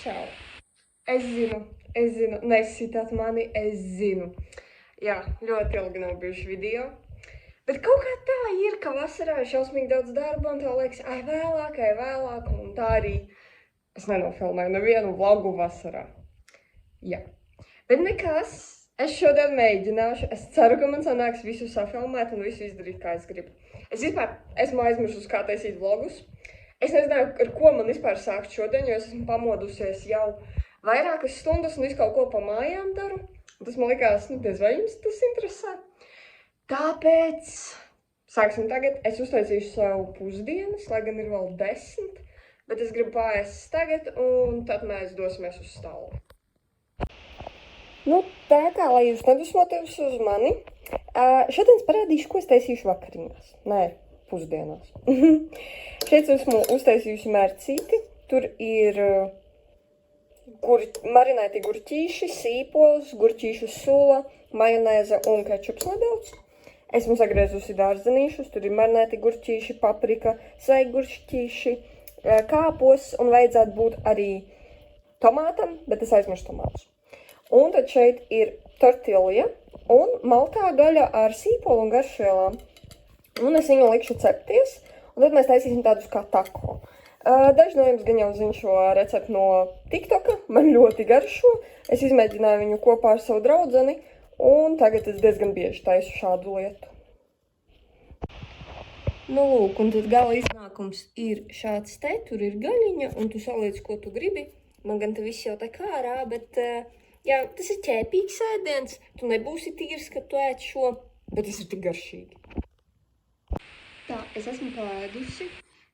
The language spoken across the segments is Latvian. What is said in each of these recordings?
Čau. Es zinu, nesitāt mani, es zinu. Jā, ļoti ilgi nav bijuši video. Bet kaut kā tā ir, ka vasarā ir šausmīgi daudz darba, un tev liekas, ai vēlāk, un tā arī es nenofilmēju nevienu vlogu vasarā. Jā. Bet nekas, es šodien mēģināšu, es ceru, ka man sanāks visu safilmēt un visu izdarīt, kā es gribu. Es vispār esmu aizmirsus, kā taisīt vlogus. Es nezināju, ar ko man vispār sākt šodien, jo es esmu pamodusies jau vairākas stundas un visu kaut ko pa mājām daru. Tas man likās, diez vai jums tas interesē. Tāpēc sāksim tagad. Es uztaisīšu sev pusdienas, lai gan ir vēl 10, bet es gribu pārēst tagad un tad mēs dosimies uz stāvu. Tā kā, lai jūs nedusmoties uz mani, šodien parādīšu, ko es taisīšu vakariņās. Nē, pusdienās. Šeit esmu uztaisījusi mērcīti. Tur ir marinēti gurķīši, sīpols, gurķīšu sula, majonēze un kečups nedaudz. Esmu sagriezusi dārzenīšus, tur ir marinēti gurķīši, paprika, sveigurķīši, kāpos un vajadzētu būt arī tomātam, bet es aizmirstu tomātus. Un tad šeit ir tortilja un maltā gaļa ar sīpolu un garšvielām. Un es viņu likšu cepties, un tad mēs taisīsim tādus kā tako. Daži no jums gan jau zina šo receptu no TikToka, man ļoti garšo. Es izmēģināju viņu kopā ar savu draudzeni, un tagad es diezgan bieži taisu šādu lietu. Lūk, un tad gala iznākums ir šāds te, tur ir gaļiņa, un tu saliec, ko tu gribi. Man gan te viss jau tā kā ārā, bet jā, tas ir ķēpīgs ēdiens. Tu nebūsi tīrs, kad tu ēd šo, bet tas ir tik garšīgi. Tā, es esmu paēdusi.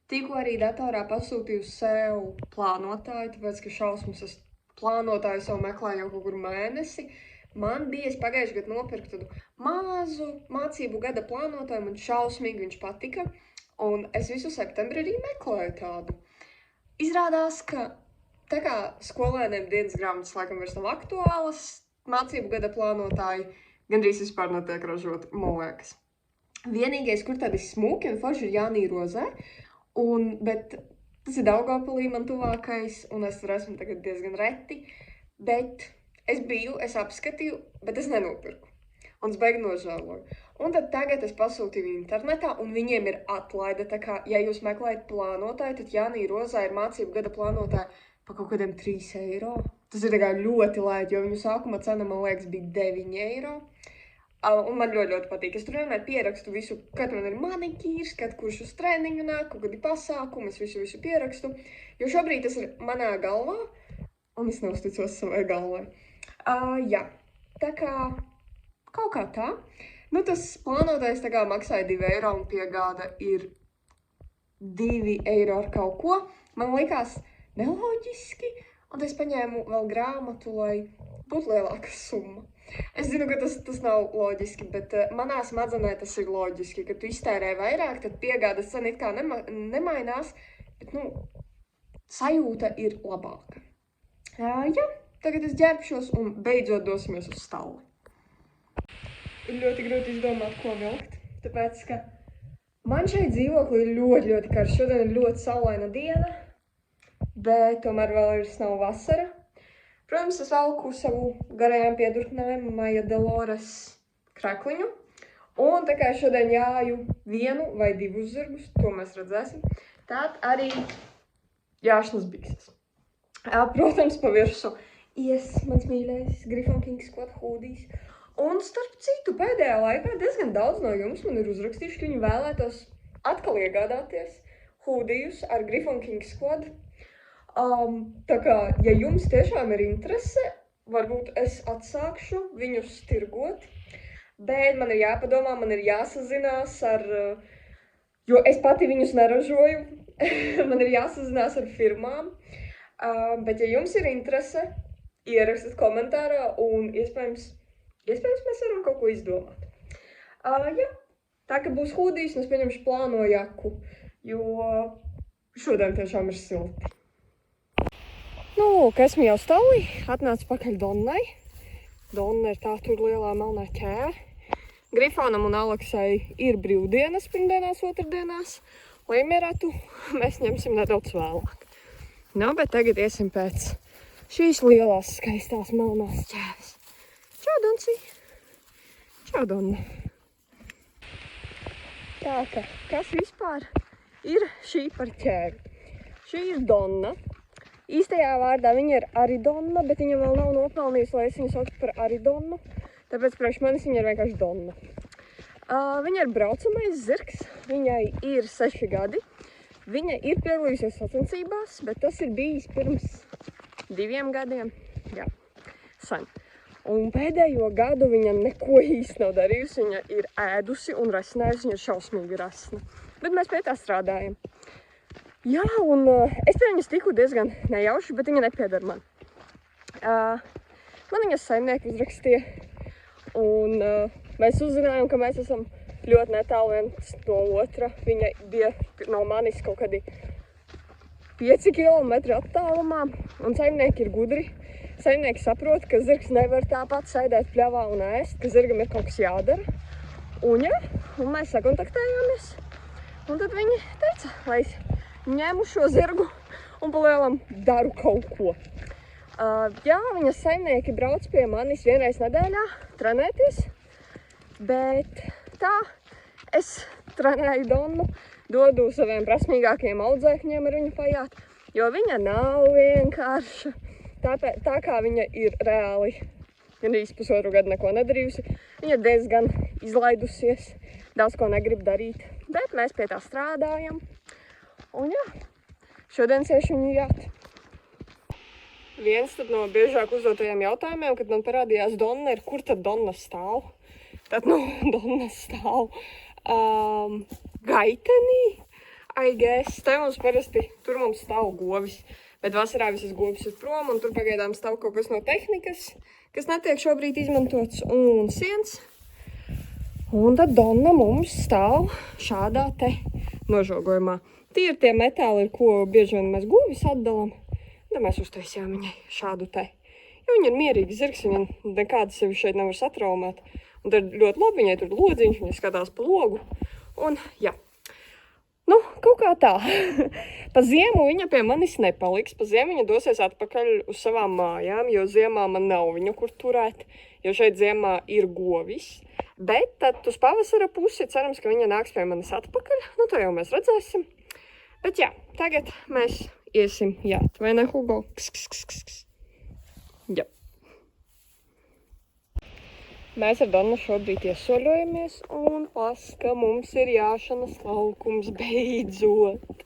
Tikko arī datorā pasūtīju sev plānotāju, tāpēc, ka šausmas es plānotāju sev meklēju jau kaut kur mēnesi. Man bija, es pagājuši gadu nopirku tādu mazu mācību gada plānotāju, man šausmīgi viņš patika, un es visu septembri arī meklēju tādu. Izrādās, ka tā kā skolēniem dienas grāmatas laikam vairs nav aktuālas, mācību gada plānotāji gandrīz vispār netiek ražoti, man liekas. Vienīgais, kur tādi smuki un forši ir Jānī Rozē, bet tas ir Daugavpilī man tuvākais, un es tur esmu tagad diezgan reti, bet es apskatīju, bet es nenopirku, un es beigi nožēloju. Un tad tagad es pasūtīju internetā, un viņiem ir atlaide, tā kā, ja jūs meklējat plānotāju, tad Jānī Rozē ir mācību gada plānotāja pa kaut kādiem 3 eiro. Tas ir tā kā ļoti lēti, jo viņu sākuma cena, man liekas, bija 9 eiro. Un man ļoti patīk. Es tur vienmēr pierakstu visu, kad man ir manikīrs, kad kurš uz treniņu nāk, kaut kādi pasākumi, es visu pierakstu. Jo šobrīd tas ir manā galvā, un es neusticos savai galvai. Jā, tā kā kaut kā tā. Tas plānotais tā kā maksāja 2 eiro un piegāda ir 2 eiro ar kaut ko. Man likās neloģiski, un es paņēmu vēl grāmatu, lai būtu lielāka summa. Es zinu, ka tas nav loģiski, bet manā smadzenē tas ir loģiski, ka tu iztērē vairāk, tad piegādas cena it kā nemainās, bet, sajūta ir labāka. Jā, tagad es ģērbšos un beidzot dosimies uz stalli. Ir ļoti grūti izdomāt, ko vilkt, tāpēc, ka man šeit dzīvoklī ir ļoti karsts. Šodien ir ļoti saulaina diena, bet tomēr vēl nav vasara. Protams, es velku savu garajām piedurknēm Maija Delores krekliņu. Un tā kā šodien jāju 1 vai 2 zirgus, to mēs redzēsim, tad arī jāšnas bikses. Protams, pa virsu mans mīļais Griffon King Squad hoodies. Un starp citu, pēdējā laikā diezgan daudz no jums man ir uzrakstījuši, ka viņi vēlētos atkal iegādāties hoodies ar Griffon King Squad. Tā kā, ja jums tiešām ir interese, varbūt es atsākšu viņus tirgot, bet man ir jāpadomā, man ir jāsazinās jo es pati viņus neražoju, man ir jāsazinās ar firmām, bet ja jums ir interese, ierakstiet komentārā un iespējams mēs varam kaut ko izdomāt. Jā, tā ka būs hoodies un es pieņemšu plāno jaku, jo šodien tiešām ir silti. Esmu jau stāvī, atnācu pakaļ Donnai. Donna ir tā tur lielā melnā ķēra. Grifonam un Aleksai ir brīvdienas pirmdienās, otrdienās. Lai mierētu, mēs ņemsim nedaudz vēlāk. Bet tagad iesim pēc šīs lielās skaistās melnās ķēves. Čau, Donci! Čau, Donna! Tā ka, kas vispār ir šī par ķēvi? Šī ir Donna. Īstajā vārdā viņa ir Aridonna, bet viņa vēl nav nopelnījusi, lai es viņu sauktu par Aridonnu. Tāpēc priekš manis viņa ir vienkārši Donna. Viņa ir braucamais zirgs, viņai ir 6 gadi. Viņa ir piedalījusies sacensībās, bet tas ir bijis pirms 2 gadiem. Jā, sen. Un pēdējo gadu viņa neko īsti nav darījusi. Viņa ir ēdusi un rasinājusi, viņa ir šausmīgi rasna. Bet mēs pie tā strādājam. Jā, un es pie viņas tiku diezgan nejauši, bet viņa nepiedara man. Man viņas saimnieki uzrakstīja, un mēs uzzinājām, ka mēs esam ļoti netālu viens no otra. Viņa bija no manis kaut kādi 5 kilometri attālumā, un saimnieki ir gudri. Saimnieki saprot, ka zirgs nevar tāpat sēdēt pļavā un ēst, ka zirgam ir kaut kas jādara. Un jā, un mēs sakontaktējāmies. Un tad viņi teica, lai es ņemu šo zirgu un palielam daru kaut ko. Jā, viņas saimnieki brauc pie manis vienreiz nedēļā trenēties, bet tā es trenēju Donnu, dodu saviem prasmīgākiem audzēkņiem ar viņu pajāt, jo viņa nav vienkārša. Tā kā viņa ir reāli gandrīz 1,5 gadu neko nedarījusi, viņa diezgan izlaidusies, daudz ko negrib darīt, bet mēs pie tā strādājam. Un jā, šodien siešu viņu jāt. Viens tad no biežāk uzdotajiem jautājumiem, kad man parādījās Donna, ir, kur tad Donna stāv? Tad, Donna stāv gaitenī, I guess. Te mums parasti, tur mums stāv govis. Bet vasarā visas govis ir prom, un tur pagaidām stāv kaut kas no tehnikas, kas netiek šobrīd izmantots, un siens. Un tad Donna mums stāv šādā te nožogojumā. Tie ir tie metāli, ar ko bieži vien mēs govis atdalam. Tad mēs uztaisījām viņai šādu te. Jo viņa ir mierīga zirgs, viņa nekāda sevi šeit nevar satraumēt. Un tad ļoti labi, viņai tur lodziņš, viņa skatās pa logu. Un jā. Nu, kaut kā tā. Pa ziemu viņa pie manis nepaliks. Pa ziemu viņa dosies atpakaļ uz savām mājām, jo ziemā man nav viņu kur turēt, jo šeit ziemā ir govis. Bet tad uz pavasara pusi cerams, ka viņa nāks pie manis atpakaļ. Nu, to jau mēs redzēsim. Bet jā, tagad mēs iesim jāt. Vai ne, Hugo? Jā. Mēs ar Donnu šobrīd iesoļojamies un paska mums ir jāšanas laukums beidzot.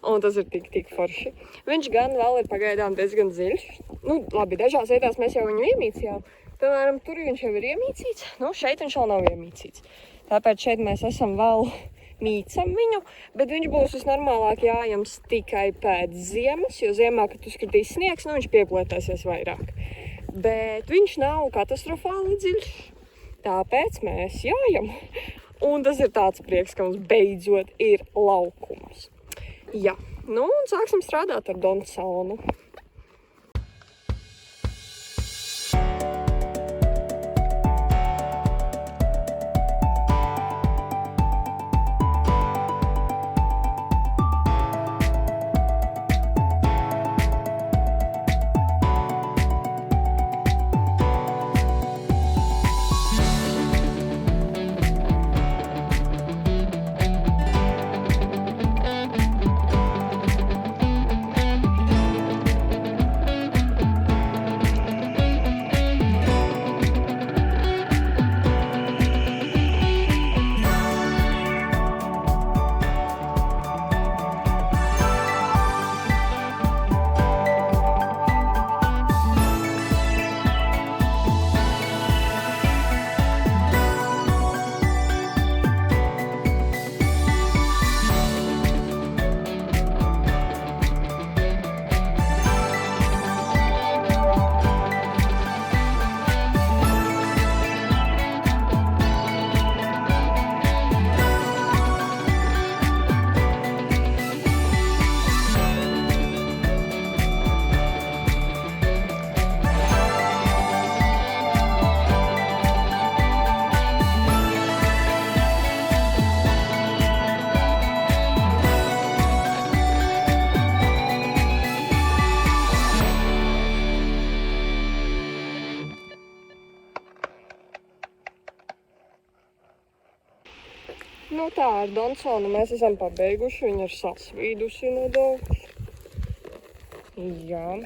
Un tas ir tik forši. Viņš gan vēl ir pagaidām diezgan dziļš. Nu, labi, dažās vietās mēs jau viņu iemīcījām. Piemēram, tur viņš jau ir iemīcīts. Nu, šeit viņš vēl nav iemīcīts. Tāpēc šeit mēs esam vēl mīcam viņu, bet viņš būs visnormālāk jājams tikai pēc ziemas, jo ziemā, kad uzkritīs sniegs, nu, viņš pieplētāsies vairāk. Bet viņš nav katastrofāli dziļš, tāpēc mēs jājam. Un tas ir tāds prieks, ka mums beidzot ir laukums. Jā, nu un sāksim strādāt ar Donsonu. jau tā, ar Donsonu mēs esam pabeiguši, viņa ir sasvīdusi nedaudz. Jā.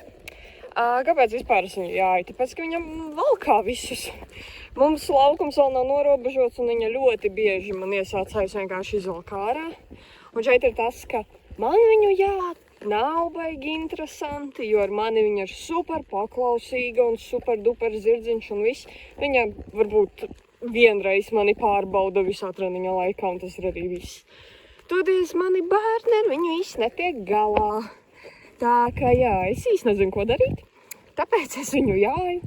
Kāpēc vispār es viņu jāju? Tāpēc, ka viņam valkā visus. Mums laukums vēl nav norobežots, un viņa ļoti bieži man iesācējis vienkārši izvalk ārā. Un šeit ir tas, ka man viņu jāt nav baigi interesanti, jo ar mani viņa ir super paklausīga un super duper zirdziņš un viss. Viņa varbūt vienreiz mani pārbauda visā treniņa laikā, un tas ir arī viss. Toties mani bērni ar viņu īsti netiek galā. Tā kā jā, es īsti nezinu, ko darīt, tāpēc es viņu jāju.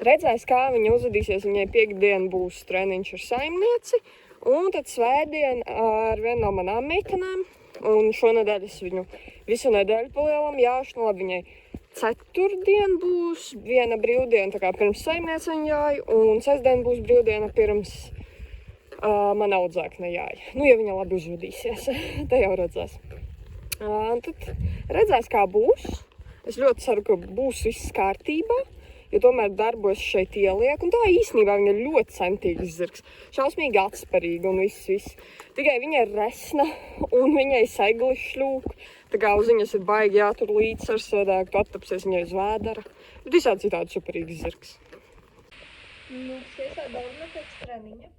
Redzēs, kā viņa uzvedīsies, viņai piekdien būs treniņš ar saimnieci, un tad svētdien ar vienu no manām meitenēm, un šonedēļ es viņu visu nedēļu palielam jāšu, labi, viņai ceturtdien būs viena brīvdiena, tā kā pirms saimnieci viņu jāju, un sestdien būs brīvdiena pirms man audzēkne jāju. Nu, ja viņa labi uzvedīsies, te jau redzēs. Tad redzēs, kā būs. Es ļoti ceru, ka būs viss kārtībā, jo tomēr darbu es šeit ielieku. Un tā īstenībā viņa ir ļoti centīgs zirgs. Šausmīgi atsperīga un viss. Tikai viņa ir resna un viņai segli šļūk. Tā kā uz viņas ir baigi jātur līdzsvars, sēdāk, tu attapsies viņai uz vēdera. Bet visādi citādi superīgs zirgs. Nu, iesāda Donna pēc treniņa.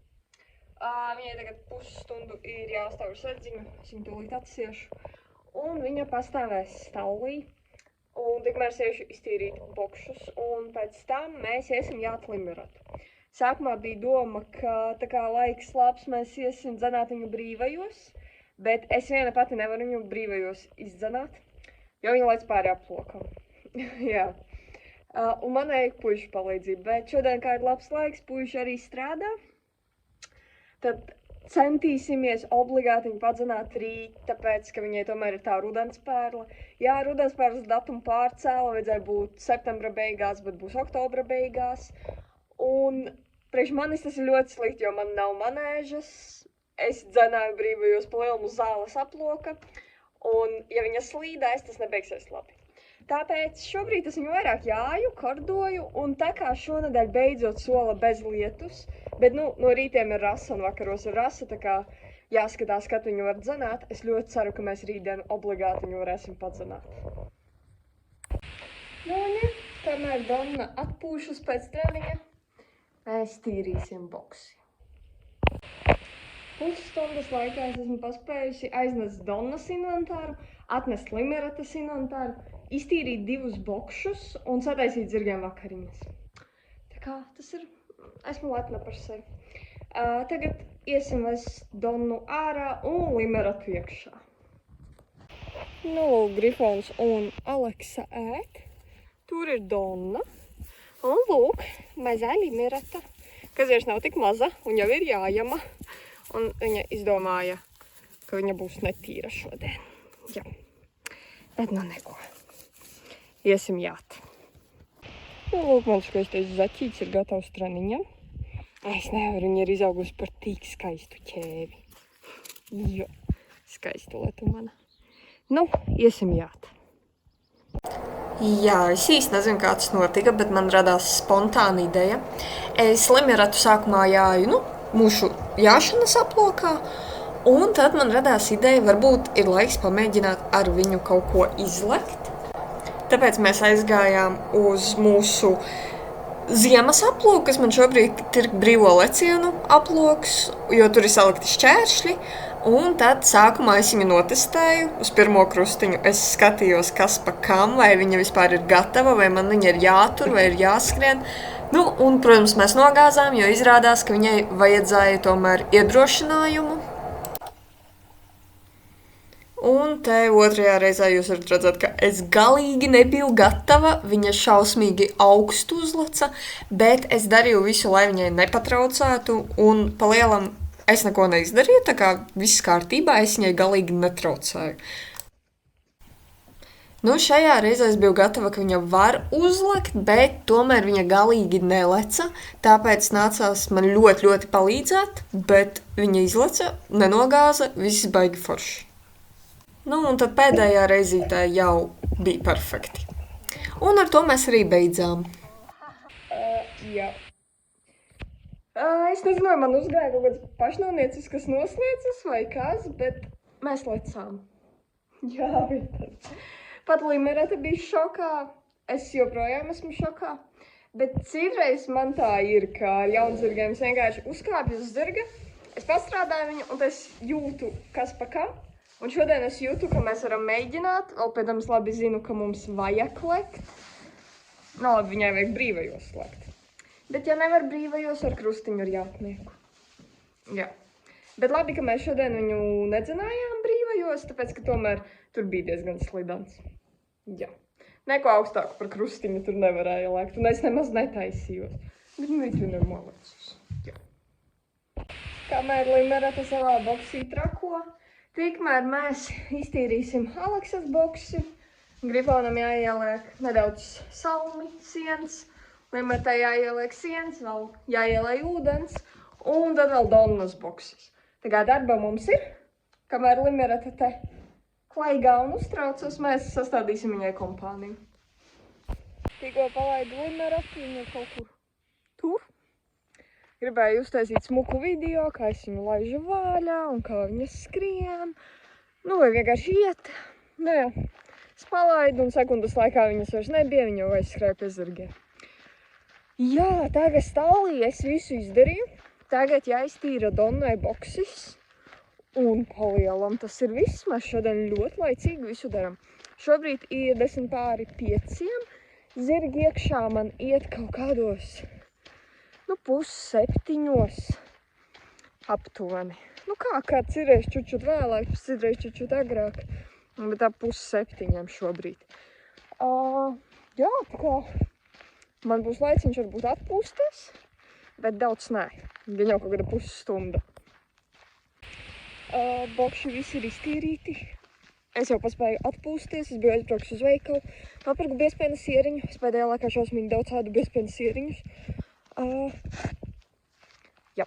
Viņai tagad pusstundu ir jāstāv ar sardziņu. Es viņu tūlīt atsiešu. Un viņa pastāvēs stallī, un tikmēr siešu iztīrīt bokšus, un pēc tam mēs iesim jāt limeratu. Sākumā bija doma, ka tā kā laiks labs, mēs iesim dzenāt viņu brīvajos, bet es viena pati nevaru viņu brīvajos izdzenāt, jo viņa laic pāri aplokam. Jā. Un man vajag puišu palīdzību, bet šodien, kā ir labs laiks, puiši arī strādā, tad centīsimies obligāti viņu padzenāt rīt, tāpēc, ka viņai tomēr ir tā rudenspērla. Jā, rudenspērlas datumu pārcēla, vajadzēja būt septembra beigās, bet būs oktobra beigās. Un priekš manis tas ir ļoti slikti, jo man nav manēžas. Es dzenāju brīvajos pa lielumu zāles aploka, un ja viņa slīdēs, tas nebeigsies labi. Tāpēc šobrīd es viņu vairāk jāju, kordoju, un tā kā šonedēļ beidzot sola bez lietus, bet nu, no rītiem ir rasa un vakaros ir rasa, tā kā jāskatās, kad viņu var dzenāt. Es ļoti ceru, ka mēs rītdien obligāti viņu varēsim padzenāt. Nu, un ja, kamēr Donna atpūšas pēc treniņa, mēs tīrīsim boksi. Pusstundas laikā es esmu paspējusi aiznest Donnas inventāru, atnest Limeratas inventāru, iztīrīt 2 bokšus un sataisīt zirgiem vakariņas. Tā kā tas ir, esmu lepna par sevi. Tagad iesim vest Donnu ārā un Limeratu iekšā. Nu, Grifons un Aleksa ēd. Tur ir Donna. Un lūk, mazā Limerata, kas vairs nav tik maza un jau ir jājama. Un viņa izdomāja, ka viņa būs netīra šodien. Jā, bet nu neko. Iesim jāt. Nu, lūk, mans skaistais zaķīts ir gatavs treniņam. Es nevaru, viņa ir izaugusi par tik skaistu ķēvi. Jo, skaistu lietu mana. Nu, iesim jāt. Jā, es īsti nezinu, kā tas notika, bet man radās spontāna ideja. Es Limeratu sākumā jāju, mūsu jāšanas aplokā, un tad man radās ideja, varbūt ir laiks pamēģināt ar viņu kaut ko izlekt. Tāpēc mēs aizgājām uz mūsu ziemas aploku, kas man šobrīd ir brīvo lecienu aploks, jo tur ir salikti šķēršļi. Un tad sākumā es viņu notestēju uz pirmo krustiņu. Es skatījos, kas pa kam, vai viņa vispār ir gatava, vai man viņa ir jātur, vai ir jāskrien. Nu, un, protams, mēs nogāzām, jo izrādās, ka viņai vajadzēja tomēr iedrošinājumu. Un te otrajā reizē jūs varat redzēt, ka es galīgi nebiju gatava, viņa šausmīgi augstu uzleca, bet es darīju visu, lai viņai nepatraucētu, un pa lielam es neko neizdarīju, tā kā viss kārtībā, es viņai galīgi netraucēju. Nu, šajā reizē es biju gatava, ka viņa var uzlekt, bet tomēr viņa galīgi neleca, tāpēc nācās man ļoti palīdzēt, bet viņa izleca, nenogāza, viss baigi forši. Nu, un tad pēdējā reizītē jau bija perfekti. Un ar to mēs arī beidzām. Jā. Es nezinu, man uzgāja kaut kāds pašnāvnieciskas noslēdzas vai kas, bet mēs lecām. Jā, bet pat Limerete bija šokā. Es joprojām esmu šokā. Bet citreiz man tā ir, ka ar jaunzirgiem es vienkārši uzkāpju uz zirga, es pastrādāju viņu un es jūtu, kas pa kā. Un šodien es jūtu, ka mēs varam mēģināt, vēl pēc tam es labi zinu, ka mums vajag lekt. Nav labi, viņai vajag brīvajos lekt. Bet ja nevar brīvajos, ar krustiņu ar jātnieku. Jā. Bet labi, ka mēs šodien viņu nedzinājām brīvajos, tāpēc, ka tomēr tur bija diezgan slidans. Jā. Neko augstāku par krustiņu tur nevarēja lēkt, un es nemaz netaisījos. Bet viņa ir malacis. Jā. Kamēr Limerete savā boksī trako, tikmēr mēs iztīrīsim Aleksas boksi. Grifonam jāieliek nedaudz salmi, siens, Limeretei jāieliek siens, vēl jāieliek ūdens, un tad vēl Donnas boksis. Tā kā darba mums ir, kamēr Limerete te klaigā un uztraucas, mēs sastādīsim viņai kompāniju. Tikko palaidu Limereti, viņa ir kaut kur tur. Gribēju uztaisīt smuku video, kā es viņu laižu vaļā un kā viņa skrien. Nu, vai vienkārši iet. Nu jā, es palaidu un sekundas laikā viņas vairs nebija, viņa jau aizskrēja pie zirgiem. Jā, tagad stālī es visu izdarīju. Tagad jāiztīra Donnai boksis. Un palielam tas ir viss, mēs šodien ļoti laicīgi visu daram. Šobrīd ir 5:10. Zirgi iekšā man iet kaut kādos, 6:30 aptuveni. Kāds ir čučut vēlāk, citreiz čučut agrāk, bet 6:30 šobrīd. Jā, tā kā man būs laiciņš varbūt atpūsties, bet daudz nē, gan jau kaut kāda pusstunda. Bokši visi ir iztīrīti. Es jau paspēju atpūsties, es biju aizbrauks uz veikalu. Nopirku biezpiena sieriņu. Es pēdējā laikā šausmīgi daudz ēdu biezpiena sieriņus. Jā.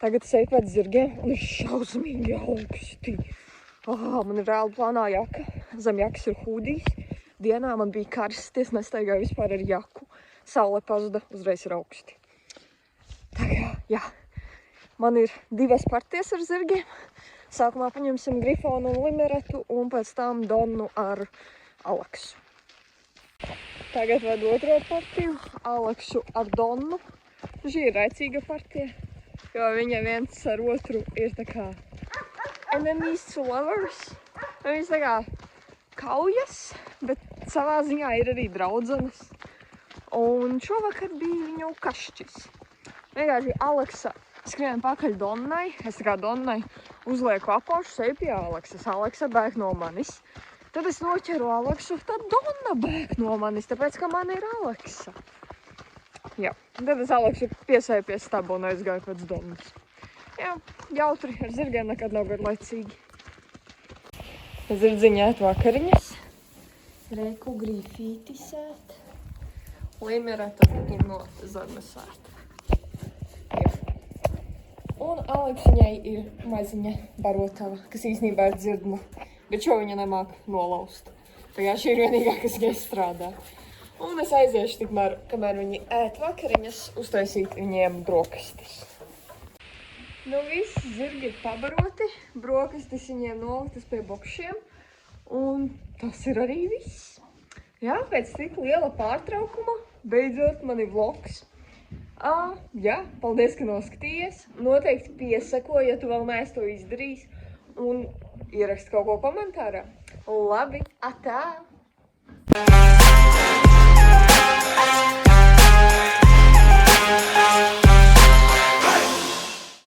Tagad es eju pēc zirgiem un ir šausmīgi augsti. Man ir reāli plānā jaka. Zem jakas ir hūdijs. Dienā man bija karsti, es nestaigāju vispār ar jaku. Saule pazuda, uzreiz ir augsti. Tā kā, jā. Man ir 2 partijas ar zirgiem. Sākumā paņemsim Grifonu un Limeretu un pēc tam Donnu ar Aleksu. Tagad vedu otro partiju, Aleksu ar Donnu. Šī ir raicīga partija, jo viņa viens ar otru ir tā kā enemies to lovers. Viņas tā kā kaujas, bet savā ziņā ir arī draudzenes. Un šovakar bija viņu kašķis. Vienkārši Aleksa skrien pakaļ Donnai, es tā kā Donnai uzlieku apaušu, seju pie Aleksas. Aleksa bēg no manis. Tad es noķeru Aleksu, tad Donna bēg no manis, tāpēc, ka man ir Aleksa. Jā, tad es Aleksu piesēju pie staba un aizgāju pēc Donnas. Jā, jautri ar zirgiem nekad nav garlaicīgi. Zirdziņā ēt vakariņas. Reiku grīfīti sēt. Limerete tur no zarmes sēt. Un Aleksiņai ir maziņa barotava, kas īstenībā ir dzirdma, bet šo viņa nemāk nolaust. Tā kā šī ir vienīgā, kas viņai strādā. Un es aiziešu tikmēr, kamēr viņi ēt vakariņas, uztaisīt viņiem brokastis. Nu viss, zirgi ir pabaroti, brokastis viņiem noliktas pie bokšiem, un tas ir arī viss. Jā, pēc tik liela pārtraukuma, beidzot man ir vlogs. Jā, paldies, ka noskatījies. Noteikti piesako, ja tu vēl neesi to izdarījis. Un ieraksti kaut ko komentārā. Labi, atā!